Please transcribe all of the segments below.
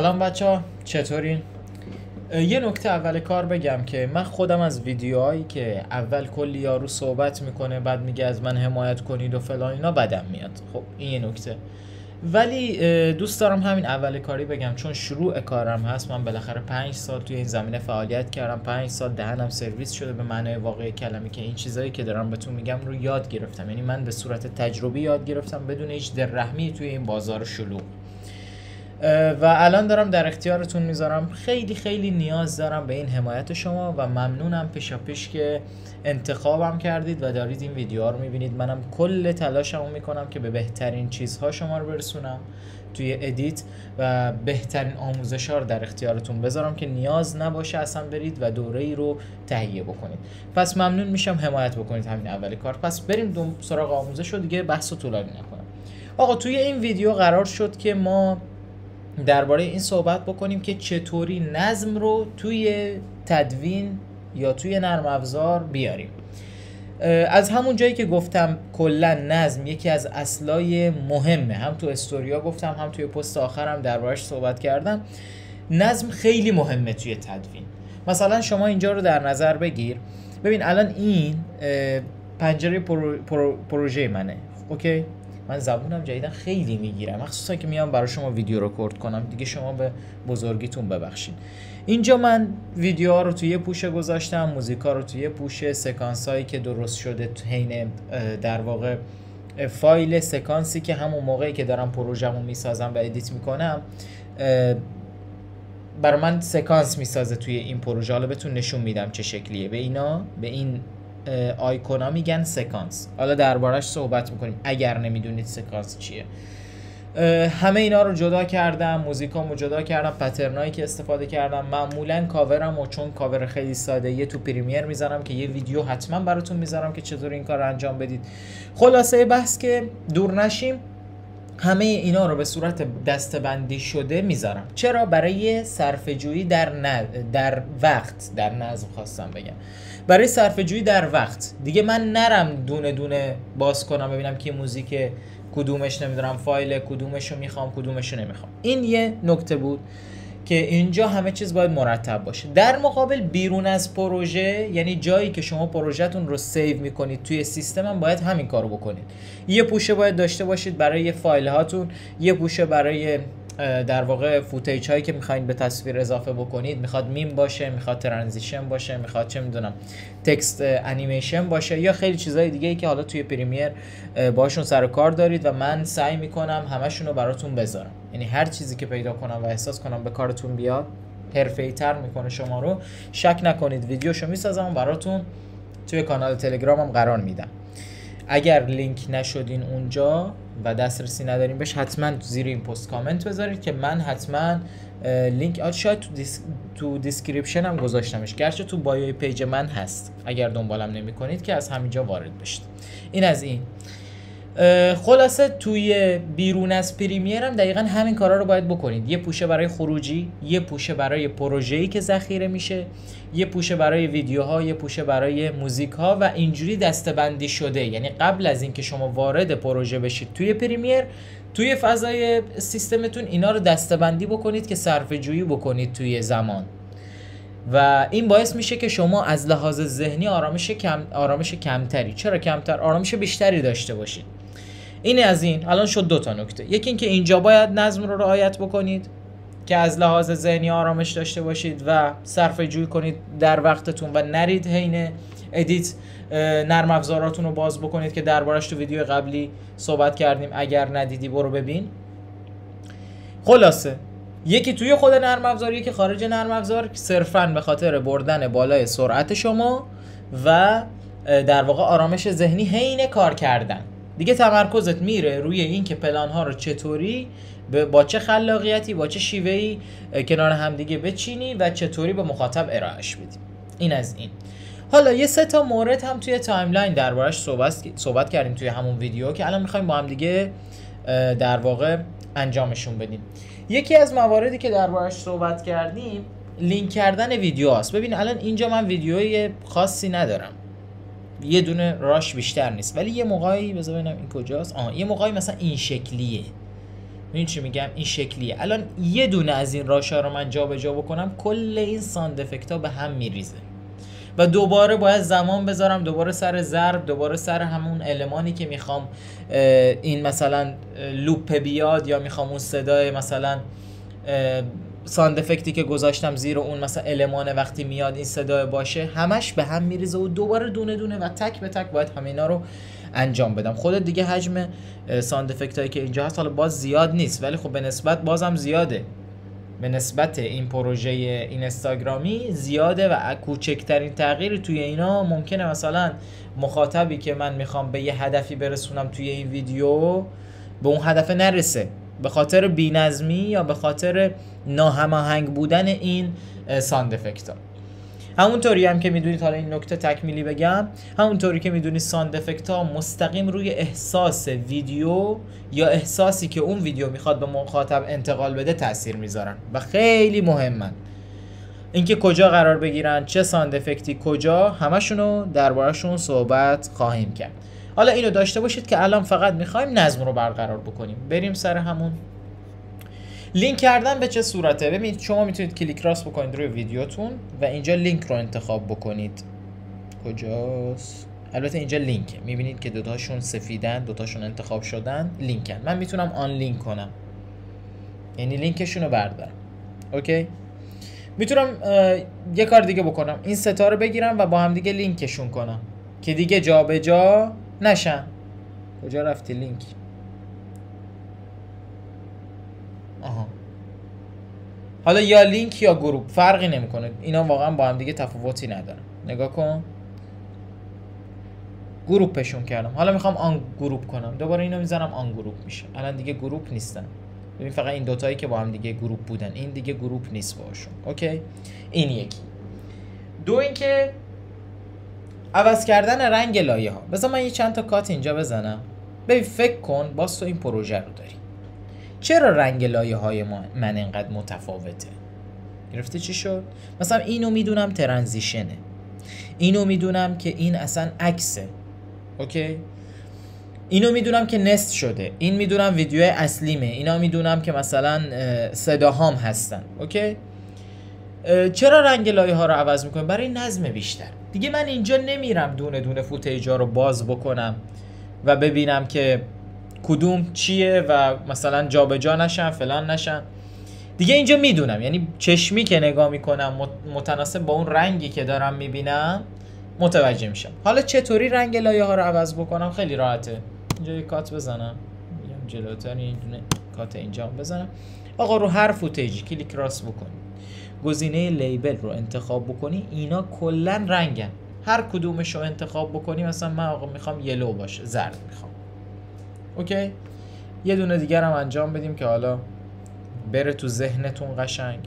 سلام بچه ها، چطورین؟ یه نکته اول کار بگم که من خودم از ویدیوهایی که اول کلی یارو صحبت میکنه بعد میگه از من حمایت کنید و فلان اینا بدم میاد. خب این یه نکته، ولی دوست دارم همین اول کاری بگم چون شروع کارم هست. من بالاخره 5 سال توی این زمینه فعالیت کردم، 5 سال دهنم سرویس شده به معنای واقعی کلمه که این چیزایی که دارم بهتون میگم رو یاد گرفتم. یعنی من به صورت تجربی یاد گرفتم بدون هیچ دررحمی توی این بازار شلوغ. و الان دارم در اختیارتون میذارم. خیلی خیلی نیاز دارم به این حمایت شما و ممنونم پیشاپیش که انتخابم کردید و دارید این ویدیوها رو میبینید. منم کل تلاشمو میکنم که به بهترین چیزها شما رو برسونم توی ادیت و بهترین آموزش‌ها رو در اختیارتون بذارم که نیاز نباشه اصلا برید و دوره‌ای رو تهیه بکنید. پس ممنون میشم حمایت بکنید همین اول کار. پس بریم سراغ آموزش رو، دیگه بحث رو طولانی نکنم. آقا توی این ویدیو قرار شد که ما درباره این صحبت بکنیم که چطوری نظم رو توی تدوین یا توی نرم افزار بیاریم. از همون جایی که گفتم کلا نظم یکی از اصلای مهمه، هم تو استوریا گفتم هم توی پست آخرم دربارش صحبت کردم. نظم خیلی مهمه توی تدوین. مثلا شما اینجا رو در نظر بگیر، ببین الان این پنجره پروژه منه. اوکی، من زبونم جدیدن خیلی میگیرم، مخصوصا که میام برای شما ویدیو رکورد کنم. دیگه شما به بزرگیتون ببخشید. اینجا من ویدیوها رو توی پوشه گذاشتم، موزیکا رو توی پوشه، سکانس هایی که درست شده حین در واقع فایل سکانسی که همون موقعی که دارم پروژه‌مو میسازم و ادیت میکنم برای من سکانس میسازه توی این پروژه. حالا بهتون نشون میدم چه شکلیه. به این آیکونا میگن سکانس. حالا دربارش صحبت میکنیم اگر نمیدونید سکانس چیه. همه اینا رو جدا کردم، موزیکامو جدا کردم، پترنایی که استفاده کردم. معمولا کاورم و چون کاور خیلی ساده یه تو پریمیر میذارم که یه ویدیو حتما براتون میذارم که چطور این کار رو انجام بدید. خلاصه بحث که دور نشیم، همه اینا رو به صورت دسته‌بندی شده میذارم. چرا؟ برای صرفه‌جویی در وقت، در نظم خواستم بگم، برای صرفه‌جویی در وقت. دیگه من نرم دونه دونه باز کنم ببینم که موزیک کدومش نمیدونم فایل کدومشو میخوام کدومشو نمیخوام. این یه نکته بود که اینجا همه چیز باید مرتب باشه. در مقابل بیرون از پروژه، یعنی جایی که شما پروژهتون رو سیو میکنید توی سیستم، هم باید همین کارو بکنید. یه پوشه باید داشته باشید برای فایل هاتون، یه پوشه برای در واقع فوتیج هایی که میخواین به تصویر اضافه بکنید. میخواد میم باشه، میخواد ترانزیشن باشه، میخواد چه میدونم تکست انیمیشن باشه، یا خیلی چیزهای دیگه ای که حالا توی پریمیر باشون سر و کار دارید و من سعی میکنم همشون رو براتون بذارم. یعنی هر چیزی که پیدا کنم و احساس کنم به کارتون بیاد، حرفه‌ای تر میکنه شما رو، شک نکنید ویدیوشو میسازم براتون توی کانال تلگرامم قرار میدم. اگر لینک نشدین اونجا و دسترسی ندارین بهش، حتما زیر این پست کامنت بذارید که من حتما لینک، شاید تو دیسکریپشن هم گذاشتمش، گرچه تو بایوی پیج من هست، اگر دنبالم نمی کنید که از همینجا وارد بشید. این از این. خلاصه توی بیرون از پریمیر هم دقیقا همین کارا رو باید بکنید. یه پوشه برای خروجی، یه پوشه برای پروژه‌ای که ذخیره میشه، یه پوشه برای ویدیوها، یه پوشه برای موزیک‌ها و اینجوری دسته‌بندی شده. یعنی قبل از اینکه شما وارد پروژه بشید توی پریمیر، توی فضای سیستمتون اینا رو دسته‌بندی بکنید که صرفه‌جویی بکنید توی زمان. و این باعث میشه که شما از لحاظ ذهنی آرامش کمتری، چرا کمتر، آرامش بیشتری داشته باشید. این از این. الان شد 2 تا نکته. یکی این که اینجا باید نظم رو رعایت بکنید که از لحاظ ذهنی آرامش داشته باشید و صرفه جویی کنید در وقتتون و نرید حین ادیت نرم افزاراتون رو باز بکنید که دربارش تو ویدیو قبلی صحبت کردیم. اگر ندیدی برو ببین. خلاصه یکی توی خود نرم افزار، یکی خارج نرم افزار، صرفاً به خاطر بردن بالای سرعت شما و در واقع آرامش ذهنی حین کار کردن. دیگه تمرکزت میره روی این که پلان ها رو چطوری با چه خلاقیتی، با چه شیوهی کنار هم دیگه بچینی و چطوری به مخاطب ارائهش بدی. این از این. حالا یه 3 تا مورد هم توی تایملاین دربارش صحبت کردیم توی همون ویدیو که الان میخوایم با هم دیگه در واقع انجامشون بدیم. یکی از مواردی که دربارش صحبت کردیم لینک کردن ویدیو هست. ببین الان اینجا من ویدیوی خاصی ندارم، یه دونه راش بیشتر نیست، ولی یه موقعی بذار ببینم این کجاست. یه موقعی مثلا این شکلیه، این چی میگم؟ این شکلیه. الان یه دونه از این راشا رو من جابجا بکنم کل این ساند افکت ها به هم میریزه و دوباره باید زمان بذارم، دوباره سر ضرب، دوباره سر همون المانی که میخوام این مثلا لوپ بیاد، یا میخوام اون صدای مثلا ساند افکتی که گذاشتم زیر اون مثلا المان وقتی میاد این صدای باشه، همش به هم میریزه و دوباره دونه دونه و تک به تک باید همینا رو انجام بدم. خودت دیگه حجم ساند افکت هایی که اینجا هست حالا باز زیاد نیست، ولی خب به نسبت بازم زیاده، به نسبت این پروژه اینستاگرامی زیاده و کوچکترین تغییری توی اینا ممکنه مثلا مخاطبی که من میخوام به یه هدفی برسونم توی این ویدیو به اون هدف نرسه، به خاطر بی‌نظمی یا به خاطر ناهماهنگ بودن این ساند افکت ها. همونطوری هم که میدونید، حالا این نکته تکمیلی بگم، همونطوری که میدونید ساند افکت ها مستقیم روی احساس ویدیو یا احساسی که اون ویدیو میخواد به مخاطب انتقال بده تاثیر میذارن و خیلی مهمن. اینکه کجا قرار بگیرن، چه ساند افکتی کجا، همشونو درباره‌شون صحبت خواهیم کرد. حالا اینو داشته باشید که الان فقط میخوایم نظم رو برقرار بکنیم. بریم سر همون لینک کردن به چه صورته. ببینید شما میتونید کلیک راست بکنید روی ویدیوتون و اینجا لینک رو انتخاب بکنید. کجاست؟ البته اینجا لینکه، میبینید که دوتاشون سفیدن، دوتاشون انتخاب شدن، لینکن. من میتونم آن لینک کنم، یعنی لینکشون رو بردارم. اوکی، میتونم یه کار دیگه بکنم، این ستا رو بگیرم و با هم دیگه لینکشون کنم که دیگه جا به جا نشن. کجا رفتی لینک؟ آها، حالا یا لینک یا گروپ فرقی نمیکنه، اینا واقعا با هم دیگه تفاوتی ندارن. نگاه کن، گروپشون کردم، حالا میخوام آن گروپ کنم، دوباره اینو میذارم آن گروپ میشه. الان دیگه گروپ نیستن، ببین فقط این دوتایی که با هم دیگه گروپ بودن، این دیگه گروپ نیست باشون. اوکی، این یکی. دو اینکه عوض کردن رنگ لایه ها. بذار من یه چند تا کات اینجا بزنم. ببین فکر کن باز تو این پروژه رو داری، چرا رنگ لایه های من اینقدر متفاوته؟ گرفته چی شد؟ مثلا اینو میدونم ترانزیشنه، اینو میدونم که این اصلا عکسه. اوکی، اینو میدونم که نست شده، این میدونم ویدیو اصلیمه، اینا میدونم که مثلا صداهام هستن. اوکی، چرا رنگ لایه ها رو عوض میکنم؟ برای نظم بیشتر. دیگه من اینجا نمیرم دونه دونه فوتیجا رو باز بکنم و ببینم که کدوم چیه و مثلا جابجا نشن فلان نشن. دیگه اینجا میدونم، یعنی چشمی که نگاه میکنم متناسب با اون رنگی که دارم میبینم متوجه میشم. حالا چطوری رنگ لایه ها رو عوض بکنم؟ خیلی راحته. اینجا یه کات بزنم، میام جلوتر این دونه کات اینجا بزنم. آقا رو هر فوتیجی کلیک راست بکنی، گزینه لیبل رو انتخاب بکنی، اینا کلا رنگن، هر کدومش رو انتخاب بکنی. مثلا من آقا میخوام یلو باشه، زرد میخوام. اوکی، یه دونه دیگر هم انجام بدیم که حالا بره تو ذهنتون قشنگ.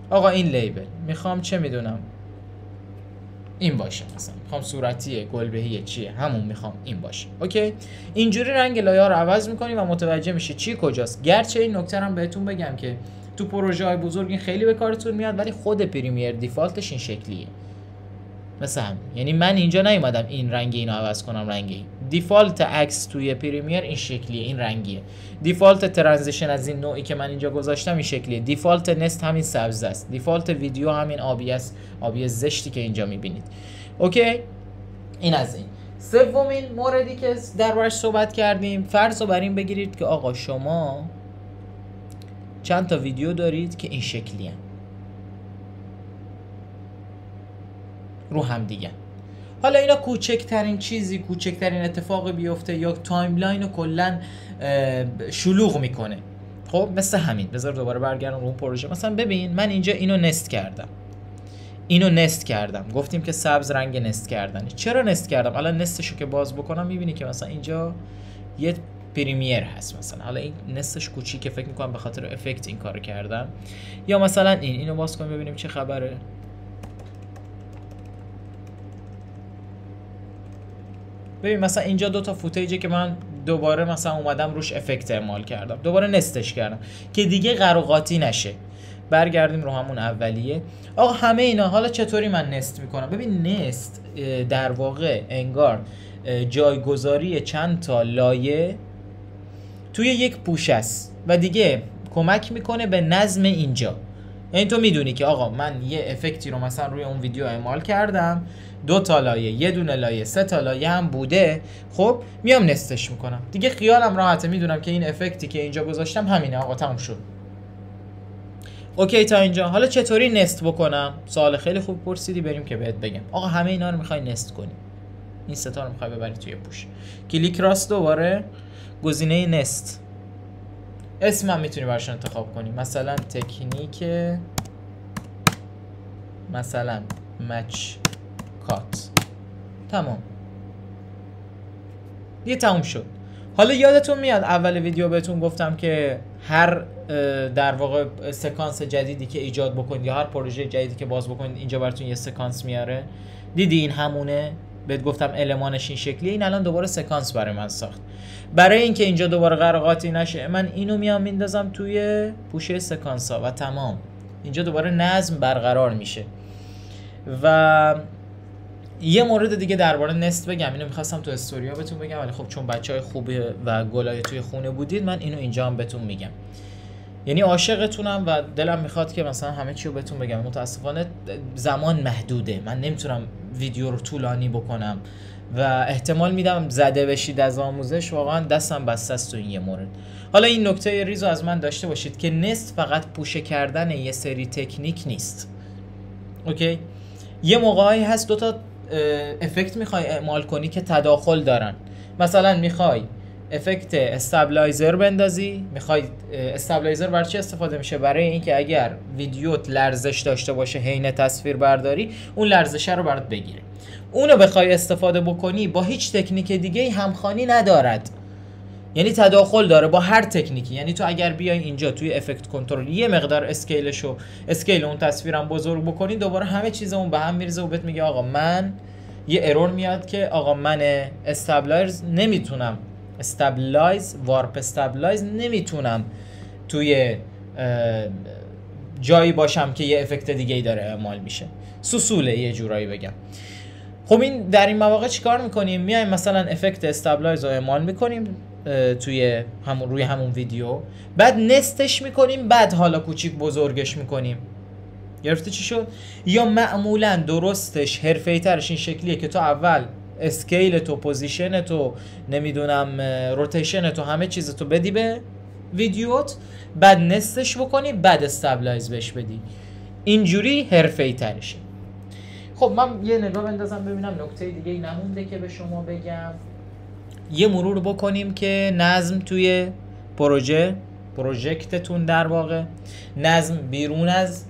آقا این لیبل میخوام چه میدونم این باشه، مثلا میخوام صورتیه، گلبهیه، چیه، همون میخوام این باشه. اوکی، اینجوری رنگ لایه ها رو عوض میکنی و متوجه میشی چی کجاست. گرچه این نکته هم بهتون بگم که تو پروژه های بزرگ این خیلی به کارتون میاد، ولی خود پریمیر دیفالتش این شکلیه. مثلا یعنی من اینجا نیومدم این رنگ اینو عوض کنم، رنگی دیفالت عکس توی پریمیر این شکلیه، این رنگیه. دیفالت ترانزیشن از این نوعی که من اینجا گذاشتم این شکلیه. دیفالت نست همین سبز است. دیفالت ویدیو همین آبی است، آبی زشتی که اینجا میبینید. اوکی، این از این. سومین موردی که دربارش صحبت کردیم، فرض رو بر این بگیرید که آقا شما چند تا ویدیو دارید که این شکلیه رو هم دیگه. حالا اینا کوچکترین چیزی، کوچکترین اتفاقی بیفته یا تایملاین رو کلا شلوغ میکنه. خب مثل همین، بذار دوباره برگردم رو اون پروژه. مثلا ببین من اینجا اینو نست کردم، اینو نست کردم، گفتیم که سبز رنگ نست کردنه. چرا نست کردم؟ الان نستشو که باز بکنم میبینی که مثلا اینجا یه پریمیر هست. مثلا حالا این نستش کوچیکه، فکر میکنم به خاطر افکت این کارو کردم. یا مثلا اینو باز کنیم ببینیم چه خبره. ببین مثلا اینجا دو تا فوتیجه که من دوباره مثلا اومدم روش افکت اعمال کردم، دوباره نستش کردم که دیگه قراقاتی نشه. برگردیم رو همون اولیه. آقا همه اینا حالا چطوری من نست میکنم؟ ببین نست در واقع انگار جایگذاری چند تا لایه توی یک پوش است. و دیگه کمک میکنه به نظم اینجا. یعنی تو میدونی که آقا من یه افکتی رو مثلا روی اون ویدیو اعمال کردم، 2 تا لایه، یه دونه لایه، 3 تا لایه هم بوده، خب میام نستش میکنم دیگه، خیالم راحته، میدونم که این افکتی که اینجا گذاشتم همینه، آقا تموم شد. اوکی تا اینجا. حالا چطوری نست بکنم؟ سوال خیلی خوب پرسیدی، بریم که بهت بگم. آقا همه اینا رو میخوای نست کنی، این سه تا رو میخوای ببری توی پوش، کلیک راست، دوباره گزینه نست، اسمم میتونی براش انتخاب کنی، مثلا تکنیک مثلا مچ کات. تمام دیگه، تموم شد. حالا یادتون میاد اول ویدیو بهتون گفتم که هر در واقع سکانس جدیدی که ایجاد بکنید یا هر پروژه جدیدی که باز بکنید اینجا براتون یه سکانس میاره. دیدی این همونه؟ بهت گفتم المانش این شکلیه. این الان دوباره سکانس برای من ساخت. برای اینکه اینجا دوباره قراقاتی نشه من اینو میام میندازم توی پوشه سکانس ها و تمام. اینجا دوباره نظم برقرار میشه. و یه مورد دیگه درباره نست بگم، اینو میخواستم تو استوریا بهتون بگم ولی خب چون بچهای خوبه و گلای توی خونه بودید من اینو اینجا هم بهتون میگم. یعنی عاشقتونم و دلم میخواد که مثلا همه چی رو بهتون بگم، متاسفانه زمان محدوده، من نمیتونم ویدیو رو طولانی بکنم و احتمال میدم زده بشید از آموزش، واقعا دستم بسته است تو این یه مورد. حالا این نکته ریزو از من داشته باشید که نست فقط پوشه کردن یه سری تکنیک نیست. اوکی؟ یه موقعی هست 2 تا افکت میخوای اعمال کنی که تداخل دارن. مثلا میخوای افکت استابلایزر بندازی، میخوای استابلایزر برای چی استفاده میشه؟ برای اینکه اگر ویدیوت لرزش داشته باشه حین تصویر برداری اون لرزشه رو برات بگیره. اونو بخوای استفاده بکنی با هیچ تکنیک دیگه همخوانی ندارد، یعنی تداخل داره با هر تکنیکی. یعنی تو اگر بیای اینجا توی افکت کنترل یه مقدار اسکیل اون تصویرم بزرگ بکنی، دوباره همه چیز اون به هم میریزه و بهت میگه آقا من یه ارور میاد که آقا من استابلایز نمیتونم، وارپ استابلایز نمیتونم توی جایی باشم که یه افکت دیگه ای داره اعمال میشه. سوسوله یه جورایی بگم. خب این در این مواقع چیکار میکنیم؟ میایم مثلا افکت استابلایز رو اعمال میکنیم توی روی همون ویدیو، بعد نستش میکنیم، بعد حالا کوچیک بزرگش میکنیم. گرفتی چی شد؟ یا معمولا درستش حرفه‌ای ترش این شکلیه که تو اول اسکیل تو، پوزیشن تو، نمیدونم روتیشن تو، همه چیز تو بدی به ویدیوت، بعد نستش بکنی، بعد استابلایز بهش بدی. اینجوری حرفه‌ای ترشه. خب من یه نگاه بندازم ببینم نکته دیگه ای نمونده که به شما بگم. یه مرور بکنیم که نظم توی پروژکتتون در واقع، نظم بیرون از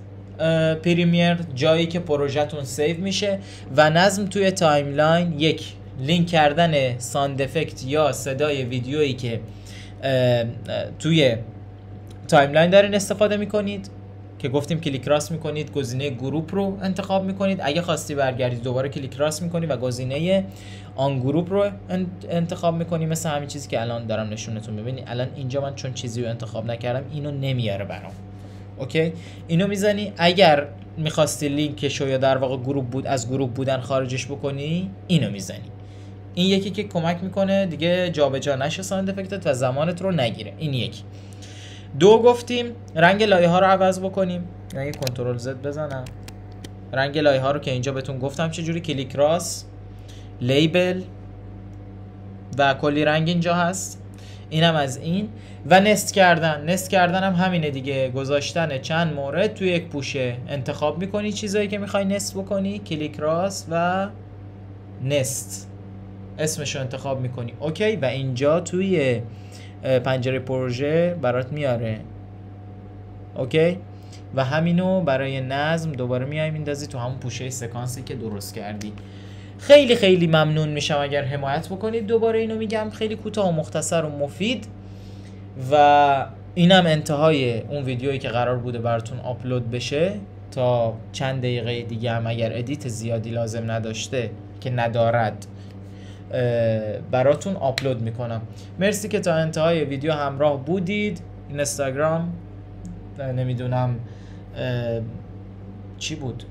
پریمیر، جایی که پروژهتون سیو میشه، و نظم توی تایملاین، یک لینک کردن ساند افکت یا صدای ویدیویی که توی تایملاین دارین استفاده میکنید که گفتیم کلیک راست میکنید، گزینه گروپ رو انتخاب میکنید. اگه خواستی برگردید دوباره کلیک راست میکنی و گزینه آن گروپ رو انتخاب میکنی، مثل همین چیزی که الان دارم نشونتون. ببینید الان اینجا من چون چیزی رو انتخاب نکردم اینو نمیاره برام. اوکی، اینو میزنی. اگر میخواستی لینکشو یا در واقع گروپ بود از گروپ بودن خارجش بکنی، اینو میزنی. این یکی که کمک میکنه دیگه جابجا نشه ساوند افکتت و زمانت رو نگیره. این یکی. 2 گفتیم رنگ لایه ها رو عوض بکنیم، یعنی کنترل زد بزنم، رنگ لایه ها رو که اینجا بهتون گفتم چجوری، کلیک راست، لیبل و کلی رنگ اینجا هست. اینم از این. و نست کردن هم همینه دیگه، گذاشتن چند مورد توی یک پوشه. انتخاب میکنی چیزایی که میخوای نست بکنی، کلیک راست و نست اسمشو انتخاب میکنی. اوکی، و اینجا توی پنجره پروژه برات میاره. اوکی، و همینو برای نظم دوباره میای میندازی تو همون پوشه سکانسی که درست کردی. خیلی خیلی ممنون میشم اگر حمایت بکنید. دوباره اینو میگم خیلی کوتاه و مختصر و مفید، و اینم انتهای اون ویدیویی که قرار بوده براتون آپلود بشه. تا چند دقیقه دیگه هم اگر ادیت زیادی لازم نداشته که ندارد براتون آپلود میکنم. مرسی که تا انتهای ویدیو همراه بودید. اینستاگرام، نمیدونم چی بود،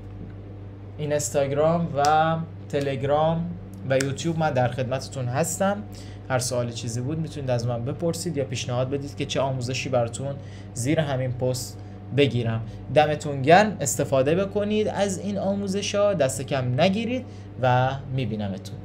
اینستاگرام و تلگرام و یوتیوب من در خدمتتون هستم. هر سوال چیزی بود میتونید از من بپرسید یا پیشنهاد بدید که چه آموزشی براتون زیر همین پست بگیرم. دمتون گرم، استفاده بکنید از این آموزش‌ها، دست کم نگیرید و میبینمتون.